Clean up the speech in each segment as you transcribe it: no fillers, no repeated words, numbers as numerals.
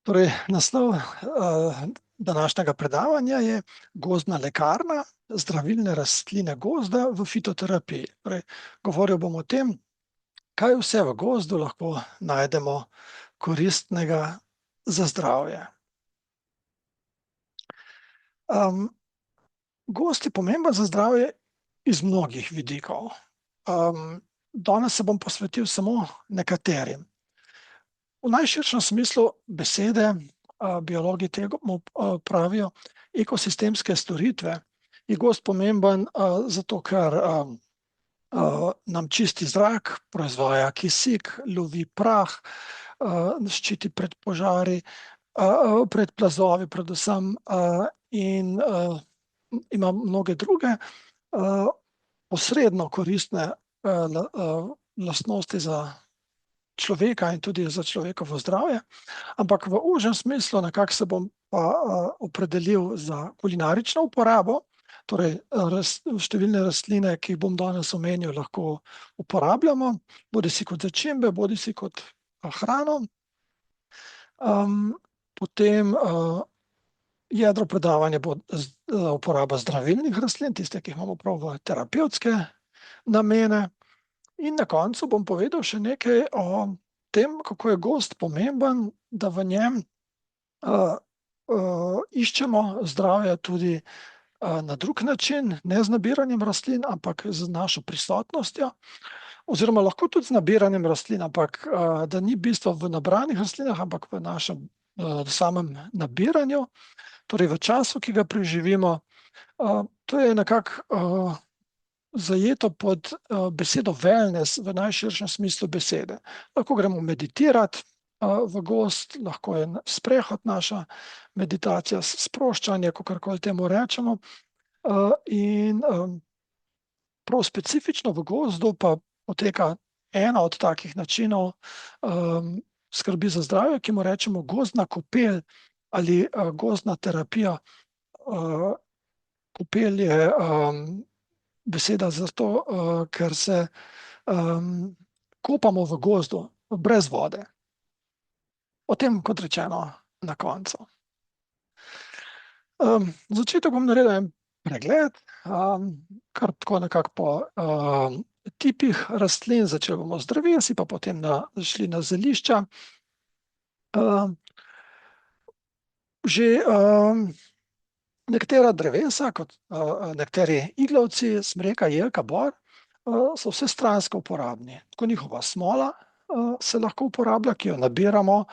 Torej, naslov današnjega predavanja je Gozdna lekarna, zdravilne rastline gozda v fitoterapiji. Torej, govoril bom o tem, kaj vse v gozdu lahko najdemo koristnega za zdravje. Gozd je pomemben za zdravje iz mnogih vidikov. Danes se bom posvetil samo nekaterim. V najširšem smislu besede, biologi temu pravijo ekosistemske storitve, je gozd pomemben zato, ker nam čisti zrak, proizvaja kisik, lovi prah, ščiti pred požari, pred plazovi predvsem in ima mnoge druge posredno koristne lastnosti za človeka in tudi za človekovo zdravje, ampak v ožjem smislu nekako se bom pa opredelil za kulinarično uporabo, torej številne rastline, ki jih bom danes omenil, lahko uporabljamo, bodisi kot začimbe, bodisi kot hrano. Potem jedro predavanja bo uporaba zdravilnih rastlin, tiste, ki jih imamo prav v terapevtske namene. In na koncu bom povedal še nekaj o tem, kako je gozd pomemben, da v njem iščemo zdravje tudi na drug način, ne z nabiranjem rastlin, ampak z našo prisotnostjo, oziroma lahko tudi z nabiranjem rastlin, ampak da ni bistvo v nabranih rastlinah, ampak v našem samem nabiranju, torej v času, ki ga preživimo. To je nekako zajeto pod besedo wellness v najširšem smislu besede. Lahko gremo meditirati v gozd, lahko je sprehod naša meditacija, sproščanje, kakorkoli temu rečemo. In prav specifično v gozdu pa poteka ena od takih načinov skrbi za zdravje, ki mu rečemo gozdna kopel ali gozdna terapija. Kopel je beseda zato, ker se kopamo v gozdu brez vode. O tem, kot rečeno, na koncu. Za začetek bom naredil en pregled, kar tako nekako po tipih rastlin, začeli bomo z drevesi, pa potem šli na zelišča. Že nekatera drevesa, kot nekateri iglavci, smreka, jelka, bor, so vsestransko uporabni. Tako njihova smola se lahko uporablja, ki jo nabiramo,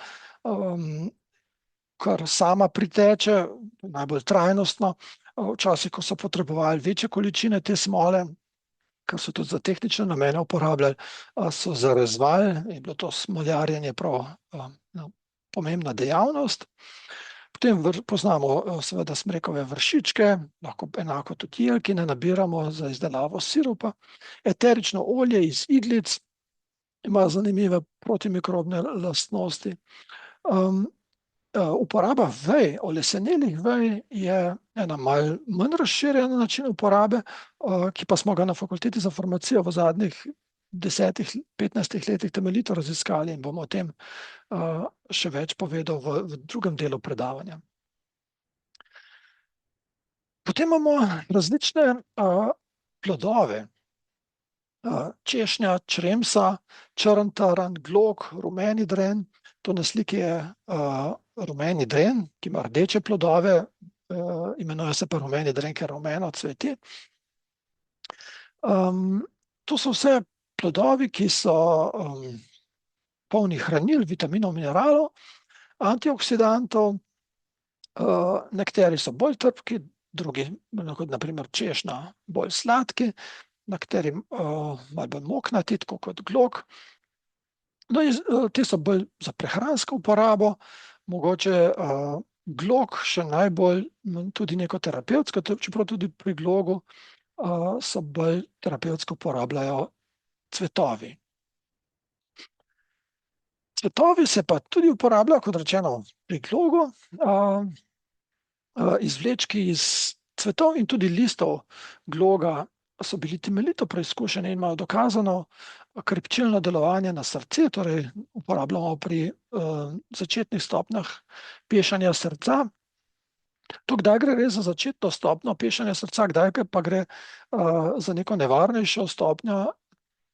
kar sama priteče, najbolj trajnostno. Včasih, ko so potrebovali večje količine te smole, ker so tudi za tehnične namene uporabljali, so zarezovali, je bilo to smoljarjenje prav pomembna dejavnost. Potem poznamo seveda smrekove vršičke, lahko enako tudi jelkine nabiramo za izdelavo sirupa. Eterično olje iz iglic ima zanimive protimikrobne lastnosti. Uporaba vej, olesenelih vej je ena malo manj razširjena način uporabe, ki pa smo ga na Fakulteti za farmacijo v zadnjih 10-15 letih temeljito raziskali in bomo o tem še več povedal v drugem delu predavanja. Potem imamo različne plodove. Češnja, čremsa, črn trn, glog, rumeni dren. To na sliki je rumeni dren, ki ima rdeče plodove, imenuje se pa rumeni dren, ker rumeno cveti. To so vse plodovi, ki so polni hranil, vitaminov, mineralov, antioksidantov. Nekateri so bolj trpki, drugi, kot na primer češnja, bolj sladki, nekateri malo bolj moknati, tako kot glog. No, te so bolj za prehransko uporabo, mogoče glog še najbolj tudi neko terapevtsko, čeprav tudi pri glogu so bolj terapevtsko uporabljajo cvetovi. Cvetovi se pa tudi uporabljajo, kot rečeno, pri glogu. Izvlečki iz cvetov in tudi listov gloga so bili temeljito preizkušeni in imajo dokazano krepčilno delovanje na srce, torej uporabljamo pri začetnih stopnjah pešanja srca. To, kdaj gre res za začetno stopnjo pešanja srca, kdaj pa gre za neko nevarnejšo stopnjo,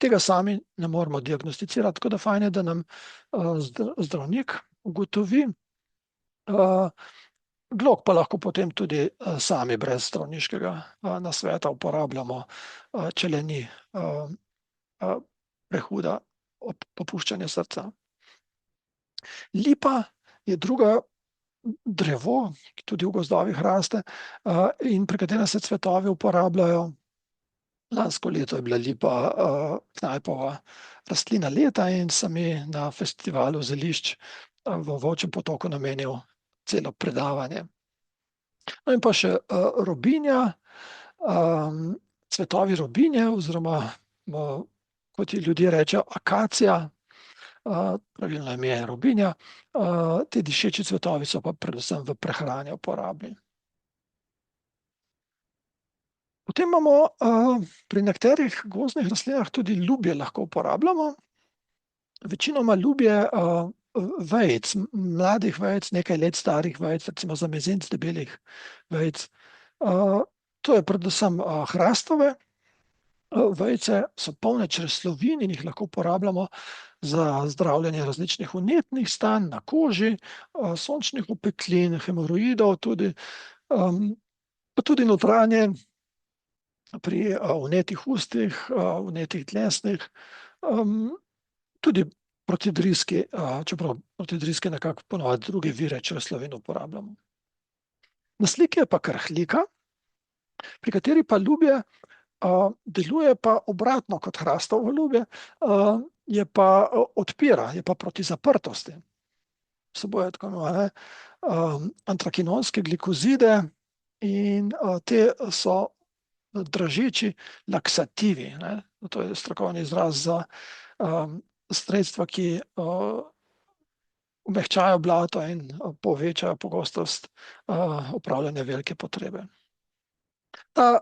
tega sami ne moremo diagnosticirati, tako da fajn je, da nam zdravnik ugotovi. Glog pa lahko potem tudi sami brez zdravniškega nasveta uporabljamo, če le ni prehuda popuščanje srca. Lipa je druga drevo, ki tudi v gozdovih raste in pri katerem se cvetovi uporabljajo. Lansko leto je bila lipa Knajpova rastlina leta in sem ji na festivalu zelišč v Volčjem Potoku namenil celo predavanje. No in pa še robinja, cvetovi robinje oziroma, kot ji ljudje rečejo, akacija, pravilno ime je robinja, ti dišeči cvetovi so pa predvsem v prehrani uporabni. Potem imamo pri nekaterih gozdnih rastlinah tudi ljubje lahko uporabljamo. Večinoma ljubje vejic, mladih vejic, nekaj let starih vejic, recimo za mezinec debelih vejic. To je predvsem hrastove vejice, so polne čreslovin in jih lahko uporabljamo za zdravljenje različnih vnetnih stanj na koži, sončnih opeklin, hemoroidov tudi, pa tudi notranje pri vnetih ustih, vnetih dlesnih, tudi proti driski, čeprav proti driski nekako ponavadi druge vire čreslovin uporabljamo. Na sliki je pa krhlika, pri kateri pa ljubje deluje pa obratno kot hrastovo ljubje, je pa odpira, je pa proti zaprtosti. Vsebuje tako imenovane antrakinonske glikozide in te so dražeči laksativi, ne. To je strokovni izraz za sredstva, ki omehčajo blato in povečajo pogostost opravljanja velike potrebe. Ta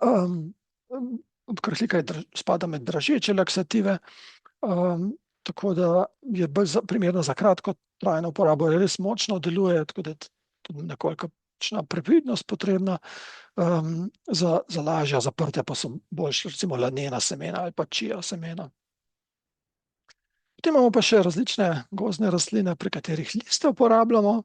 krhlika spada med dražeče laksative, tako da je bolj primerna za kratkotrajno uporabo, res močno deluje, tako da tudi nekoliko previdnost potrebna, za lažja zaprtja pa so boljše recimo lanena semena ali pa čija semena. Potem imamo pa še različne gozdne rastline, pri katerih liste uporabljamo.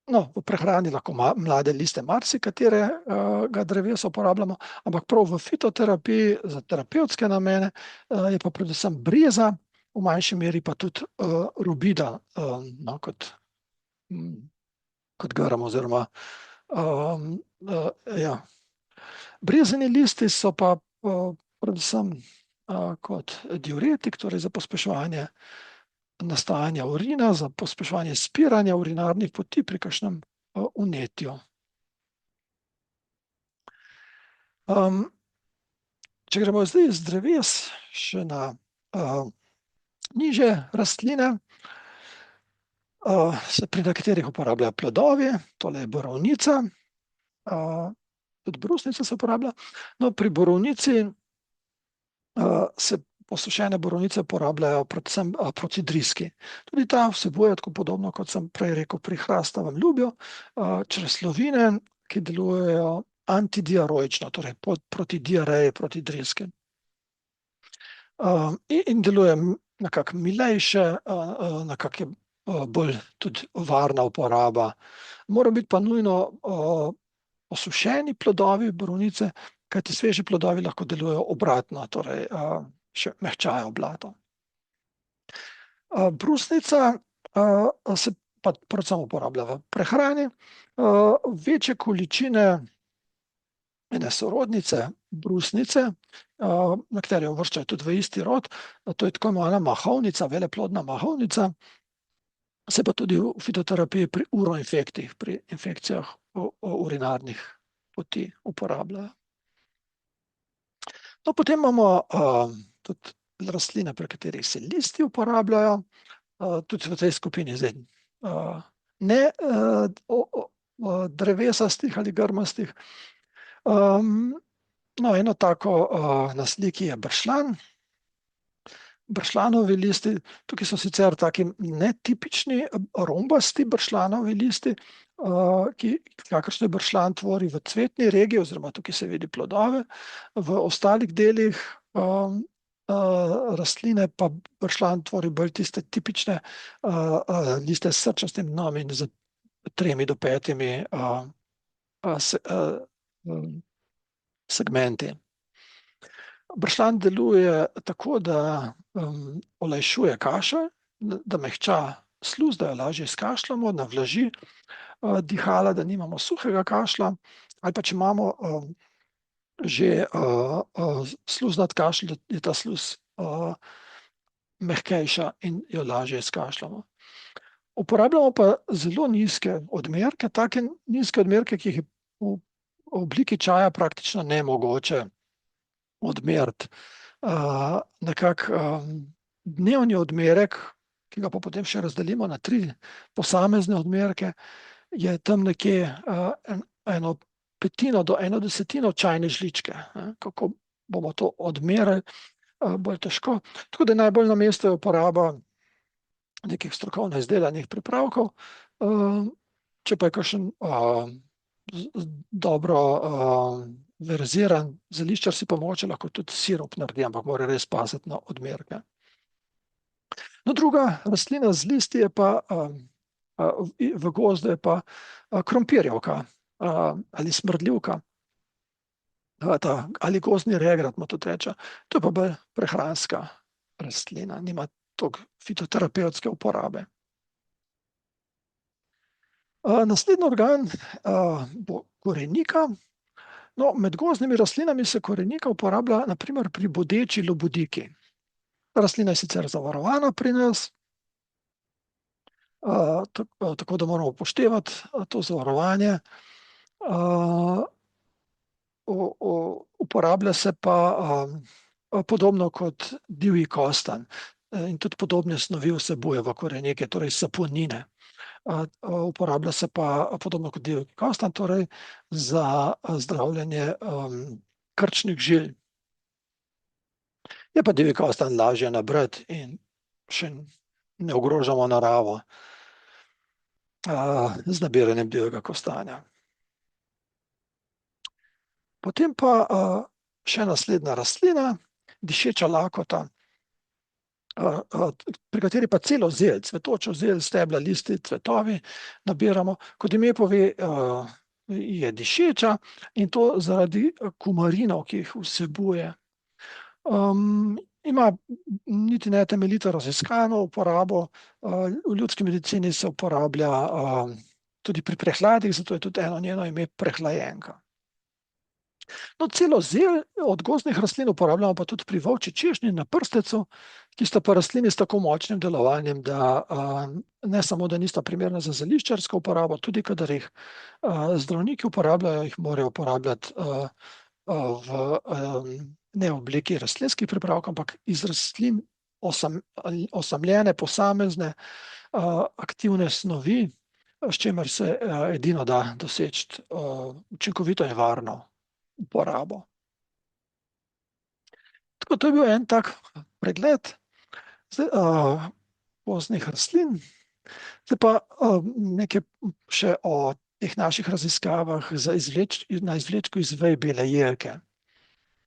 No, v prehrani lahko mlade liste marsikaterega drevesa uporabljamo, ampak prav v fitoterapiji za terapevtske namene je pa predvsem breza, v manjši meri pa tudi robida, no, kot grm oziroma ja. Brezini listi so pa predvsem kot diuretik, torej za pospeševanje nastajanja urina, za pospeševanje spiranja urinarnih poti pri kakšnem vnetju. Če gremo zdaj z dreves še na nižje rastline, se pri nekaterih uporabljajo plodovi, tole je borovnica, tudi brusnica se uporablja. No, pri borovnici se posušene borovnice uporabljajo predvsem proti driski. Tudi ta vsebuje, tako podobno kot sem prej rekel pri hrastovem ljubju, čreslovine, ki delujejo antidiaroično, torej proti diareji, proti driski. In deluje nekako milejše, nekako je bolj tudi varna uporaba. Mora biti pa nujno posušeni plodovi borovnice, kajti sveži plodovi lahko delujejo obratno, torej še mehčajo blato. Brusnica se pa predvsem uporablja v prehrani, večje količine ene sorodnice brusnice, nekateri jo uvrščajo tudi v isti rod, to je tako imenovana mahovnica, veleplodna mahovnica, se pa tudi v fitoterapiji pri uroinfektih, pri infekcijah urinarnih poti uporabljajo. No, potem imamo tudi rastline, pri katerih se listi uporabljajo, tudi v tej skupini zdaj ne drevesastih ali grmastih. No, eno tako na sliki je bršljan, bršljanovi listi, tukaj so sicer taki netipični rombasti bršljanovi listi, kakršne bršljan tvori v cvetni regiji, oziroma tukaj se vidi plodove, v ostalih delih rastline pa bršljan tvori bolj tiste tipične liste s srčastim dnom in z 3 do 5 segmenti. Bršljan deluje tako, da olajšuje kašelj, da mehča sluz, da jo lažje izkašljamo, navlaži dihala, da nimamo suhega kašlja, ali pa če imamo že sluznat kašelj, je ta sluz mehkejša in jo lažje izkašljamo. Uporabljamo pa zelo nizke odmerke, take nizke odmerke, ki jih je v obliki čaja praktično nemogoče odmeriti. Nekako dnevni odmerek, ki ga pa potem še razdelimo na 3 posamezne odmerke, je tam nekje 1/5 do 1/10 čajne žličke. Kako bomo to odmerili, bolj težko. Tako da najbolj na mestu je uporaba nekih strokovno izdelanih pripravkov. Če pa je kakšen dobro verziran zeliščar, si pa mogoče lahko tudi sirup naredi, ampak mora res paziti na odmerke. No, druga rastlina z listi je pa v gozdu je pa krompirjevka ali smrdljivka, ali gozdni regrat mu tudi reče. To je pa bolj prehranska rastlina, nima toliko fitoterapevtske uporabe. Naslednji organ bo korenika. No, med gozdnimi rastlinami se korenika uporablja na primer pri bodeči lobodiki. Rastlina je sicer zavarovana pri nas, tako da moramo upoštevati to zavarovanje. Uporablja se pa podobno kot divji kostanj in tudi podobne snovi vsebuje v koreniki, torej saponine. Uporablja se pa podobno kot divji kostanj, torej za zdravljenje krčnih žil. Je pa divji kostanj lažje nabrati in še ne ogrožamo naravo z nabiranjem divjega kostanja. Potem pa še naslednja rastlina, dišeča lakota, pri kateri pa celo zelj, cvetočo zelj, stebla, listi, cvetovi nabiramo. Kot ime pove, je dišeča in to zaradi kumarinov, ki jih vsebuje. Ima niti ne temeljito raziskano uporabo, v ljudski medicini se uporablja tudi pri prehladih, zato je tudi eno njeno ime prehlajenka. No, celo zelj od gozdnih rastlin uporabljamo pa tudi pri volčji češnji na prstecu, ki sta pa rastlini s tako močnim delovanjem, da ne samo, da nista primerna za zeliščarsko uporabo, tudi kadar jih zdravniki uporabljajo, jih morajo uporabljati ne v obliki rastlinskih pripravkov, ampak iz rastlin osamljene, posamezne aktivne snovi, s čimer se edino da doseči učinkovito in varno uporabo. Tako, to je bil en tak pregled gozdnih rastlin. Zdaj pa nekaj še o teh naših raziskavah na izvlečku iz vej bele jelke,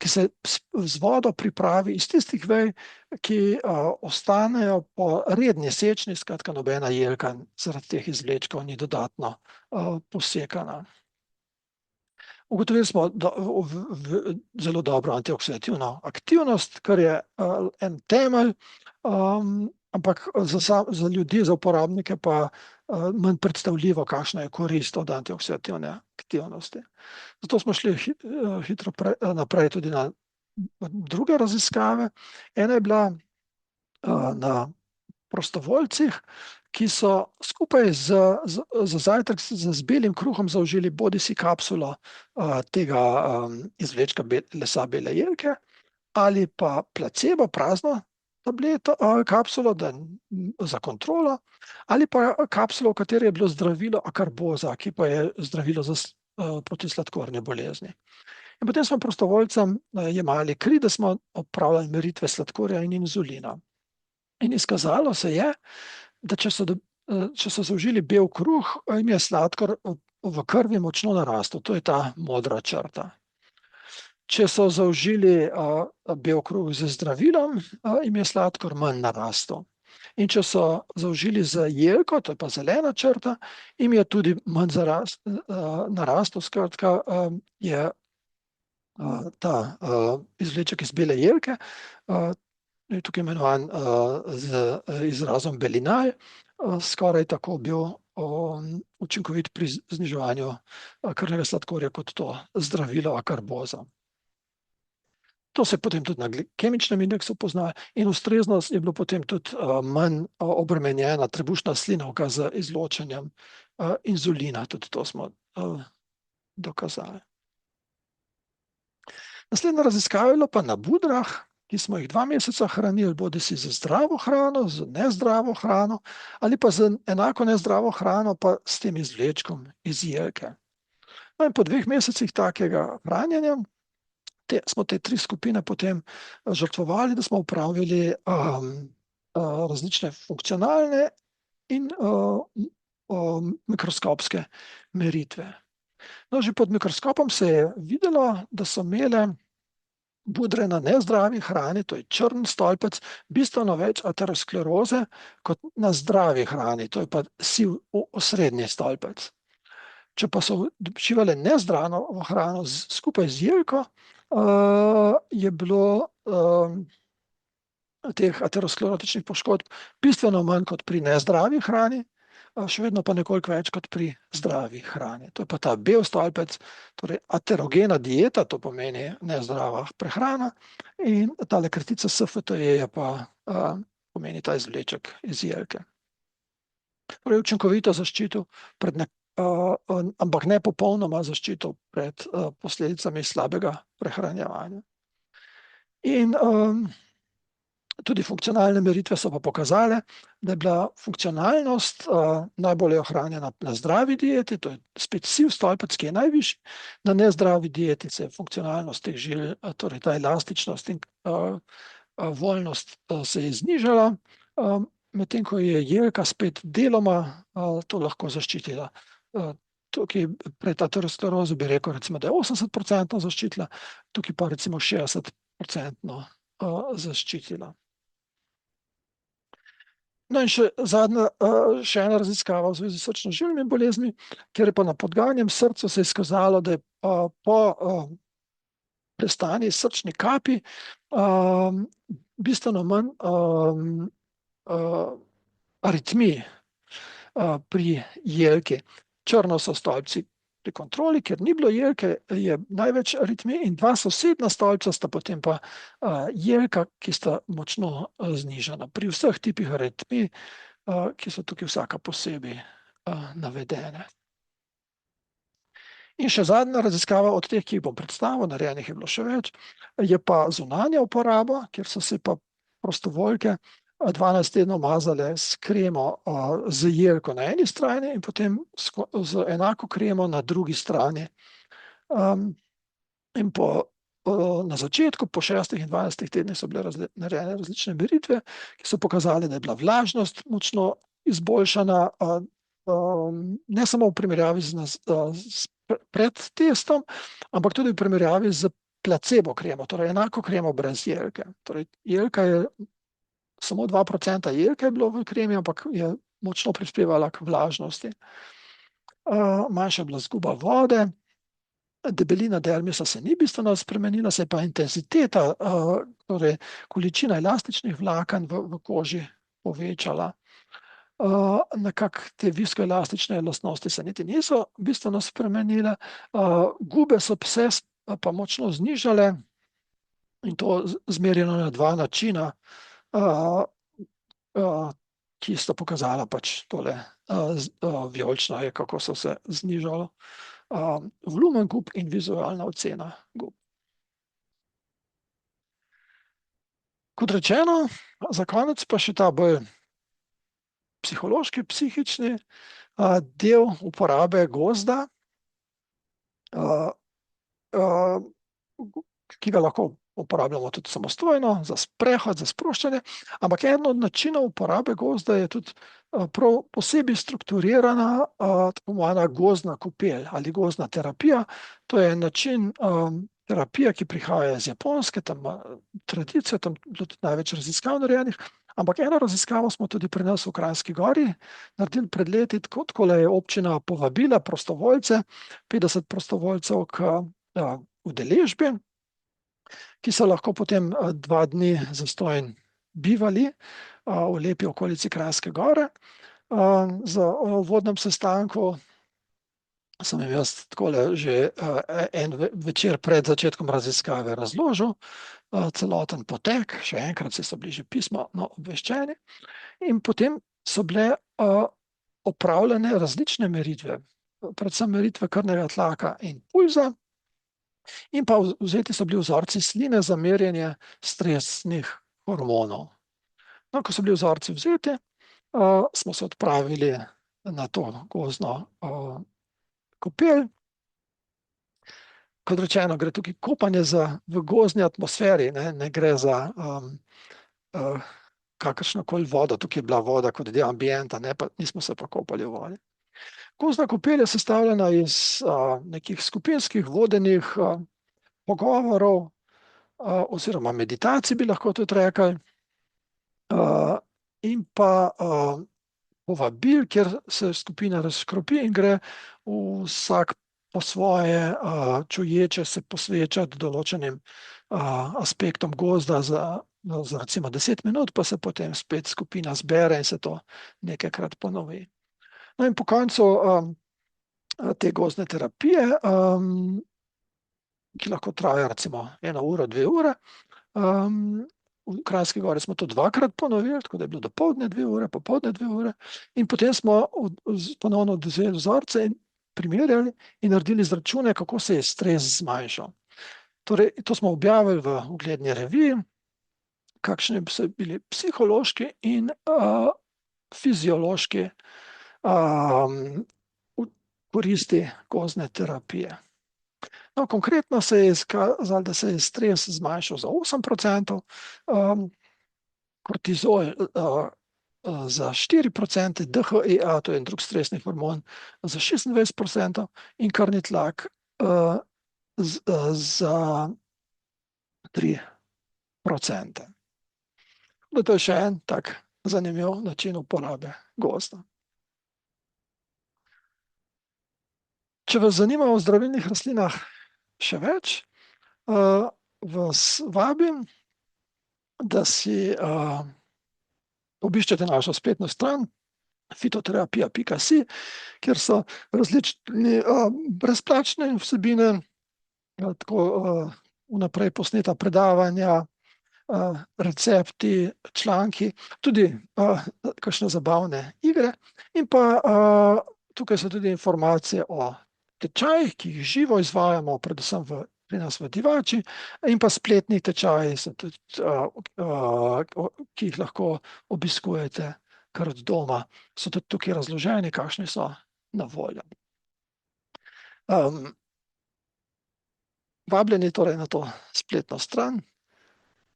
ki se z vodo pripravi iz tistih vej, ki ostanejo po redni sečnji, skratka nobena jelka zaradi teh izvlečkov ni dodatno posekana. Ugotovili smo zelo dobro antioksidativno aktivnost, kar je en temelj, ampak za ljudi, za uporabnike pa manj predstavljivo, kakšna je korist od antioksidativne aktivnosti. Zato smo šli hitro naprej tudi na druge raziskave. Ena je bila na prostovoljcih, ki so skupaj za zajtrk z belim kruhom zaužili bodisi kapsulo tega izvlečka lesa bele jelke ali pa placebo, prazno kapsulo za kontrolo, ali pa kapsulo, v kateri je bilo zdravilo akarboza, ki pa je zdravilo proti sladkorni bolezni. In potem smo prostovoljcem jemali kri, da smo opravljali meritve sladkorja in inzulina. In izkazalo se je, da če so zaužili bel kruh, jim je sladkor v krvi močno narastel. To je ta modra črta. Če so zaužili bel kruh z zdravilom, jim je sladkor manj narastel. In če so zaužili z jelko, to je pa zelena črta, jim je tudi manj narastel. Skratka, je ta izvleček iz bele jelke, je tukaj imenovan z izrazom belinal, skoraj tako bil učinkovit pri zniževanju krvnega sladkorja kot to zdravilo akarboza. To se je potem tudi na kemičnem indeksu pozna in ustrezno je bilo potem tudi manj obremenjena trebušna slinavka z izločanjem inzulina, tudi to smo dokazali. Naslednja raziskava je bila pa na budrah, ki smo jih 2 meseca hranili, bodisi z zdravo hrano, z nezdravo hrano, ali pa z enako nezdravo hrano, pa s tem izvlečkom iz jelke. No in po 2 mesecih takega hranjenja smo te 3 skupine potem žrtvovali, da smo upravili različne funkcionalne in mikroskopske meritve. No, že pod mikroskopom se je videlo, da so imele budre na nezdravi hrani, to je črn stolpec, bistveno več ateroskleroze kot na zdravi hrani, to je pa siv osrednji stolpec. Če pa so uživale nezdravo hrano skupaj z jelko, je bilo teh aterosklerotičnih poškodb bistveno manj kot pri nezdravi hrani, še vedno pa nekoliko več kot pri zdravi hrani. To je pa ta bel stolpec, torej aterogena dieta, to pomeni nezdrava prehrana, in tale kratica SFTE pa pomeni ta izvleček iz jelke. Torej učinkovito zaščito pred ampak ne popolnoma zaščito pred posledicami slabega prehranjevanja. In tudi funkcionalne meritve so pa pokazale, da je bila funkcionalnost najbolje ohranjena na zdravi dieti, to je spet siv stolpec, ki je najvišji, na nezdravi dieti se je funkcionalnost teh žil, torej ta elastičnost in voljnost se je znižala, medtem ko je jelka spet deloma to lahko zaščitila. Tukaj pred aterosklerozo bi rekel, recimo, da je 80% zaščitila, tukaj pa recimo 60% zaščitila. No in še ena raziskava v zvezi s srčno-žilnimi boleznimi, kjer je pa na podganjem srcu se je izkazalo, da je po prestani srčni kapi bistveno manj aritmij pri jelki. Črno so stolpci pri kontroli, ker ni bilo jelke, je največ aritmij, in 2 sosedna stolpca sta potem pa jelka, ki sta močno znižana. Pri vseh tipih aritmij, ki so tukaj vsaka posebej navedene. In še zadnja raziskava od teh, ki jih bom predstavil, narejenih je bilo še več, je pa zunanja uporaba, kjer so se pa prostovoljke 12 tednov mazale s kremo z jelko na eni strani in potem z enako kremo na drugi strani. In na začetku, po 6 in 12 tednih so bile narejene različne meritve, ki so pokazali, da je bila vlažnost močno izboljšana, ne samo v primerjavi pred testom, ampak tudi v primerjavi z placebo kremo, torej enako kremo brez jelke. Torej, jelka je samo 2% jelke je bilo v kremi, ampak je močno prispevala k vlažnosti. Manjša je bila izguba vode, debelina dermisa se ni bistveno spremenila, se je pa intenziteta, torej količina elastičnih vlaken v koži povečala. Nekako te viskoelastične lastnosti se niti niso bistveno spremenile, gube so se pa močno znižale, in to zmerjeno na 2 načina, ki sta pokazala pač tole vijolično je, kako so se znižalo volumen gub in vizualna ocena gub. Kot rečeno, za konec pa še ta bolj psihološki, psihični del uporabe gozda, ki ga lahko uporabljamo tudi samostojno, za sprehod, za sproščanje, ampak eden od načinov uporabe gozda je tudi prav posebej strukturirana tako imenovana gozdna kopel ali gozdna terapija. To je način terapije, ki prihaja iz Japonske, tam tradicija, tam je tudi največ raziskav narejenih, ampak eno raziskavo smo tudi pri nas v Kranjski Gori naredili pred leti, takole je občina povabila prostovoljce, 50 prostovoljcev k udeležbi, ki so lahko potem 2 dni zastonj bivali v lepi okolici Kranjske Gore. Za uvodnem sestanku sem jim jaz takole že en večer pred začetkom raziskave razložil celoten potek, še enkrat so bili že pismo obveščeni, in potem so bile opravljene različne meritve, predvsem meritve krvnega tlaka in pulza, in pa vzeti so bili vzorci sline za merjenje stresnih hormonov. No, ko so bili vzorci vzeti, smo se odpravili na to gozdno kopel. Kot rečeno, gre tukaj kopanje v gozdni atmosferi, ne gre za kakršnokoli vodo, tukaj je bila voda kot del ambienta, nismo se pa kopali v vodi. Gozdna kopel je sestavljena iz nekih skupinskih vodenih pogovorov oziroma meditacij, bi lahko tudi rekli, in pa povabil, kjer se skupina razškropi in gre vsak po svoje čuječe se posvečati določenim aspektom gozda za recimo 10 minut, pa se potem spet skupina zbere in se to nekajkrat ponovi. No, in po koncu te gozdne terapije, ki lahko traja recimo 1 uro, 2 ure, v Kranjski Gori smo to 2-krat ponovili, tako da je bilo dopoldne 2 ure, popoldne 2 ure, in potem smo ponovno vzeli vzorce in primerjali in naredili izračune, kako se je stres zmanjšal. Torej, to smo objavili v ugledni reviji, kakšni so bili psihološki in fiziološki koristi gozdne terapije. No, konkretno se je izkazalo, da se je stres zmanjšal za 8%, kortizol za 4%, DHEA, to je en drug stresni hormon, za 26% in krvni tlak za 3%. To je še en tak zanimiv način uporabe gozda. Če vas zanima o zdravilnih rastlinah še več, vas vabim, da si obiščete našo spletno stran fitoterapija.si, kjer so različne brezplačne vsebine, tako vnaprej posneta predavanja, recepti, članki, tudi kakšne zabavne igre, in pa tukaj so tudi informacije o tečajih, ki jih živo izvajamo, predvsem pri nas v Divači, in pa spletni tečaji, ki jih lahko obiskujete kar od doma, so tudi tukaj razloženi, kakšni so na voljo. Vabljeni torej na to spletno stran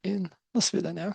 in nasvidenje.